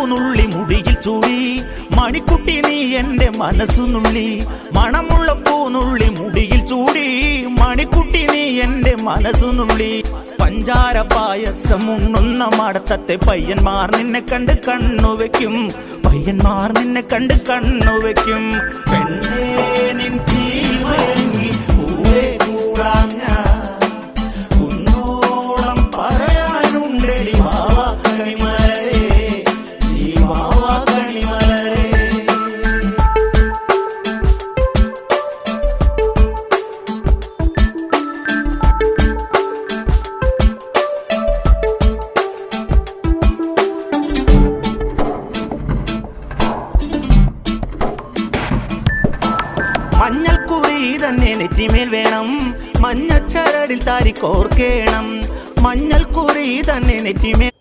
പൂനുള്ളി മുടിയിൽ ചൂടി മണിക്കുട്ടി നീ എന്റെ മനസ്സു നുള്ളി മണമുള്ള പൂനുള്ളി മുടിയിൽ ചൂടി മണിക്കുട്ടി നീ എന്റെ മനസ്സു നുള്ളി പഞ്ചാര പായസം ഉണ്ണുന്ന മടത്തത്തെ പയ്യന്മാർ നിന്നെ കണ്ട് കണ്ണുവെക്കും പയ്യന്മാർ നിന്നെ കണ്ട് കണ്ണുവെക്കും പെണ്ണേ നിൻ ചീമയങ്ങി കൂടെ കൂടാൻ ഞാൻ കുന്നോളം പറയാനുണ്ടടി വാവാ കണിമലരേ നീ വാവാ കണിമലരേ. മഞ്ഞൾക്കുറി തന്നെ നെറ്റിമേൽ വേണം മഞ്ഞച്ചരടിൽ താരി കോർക്കേണം മഞ്ഞൾക്കുറി തന്നെ നെറ്റിമേൽ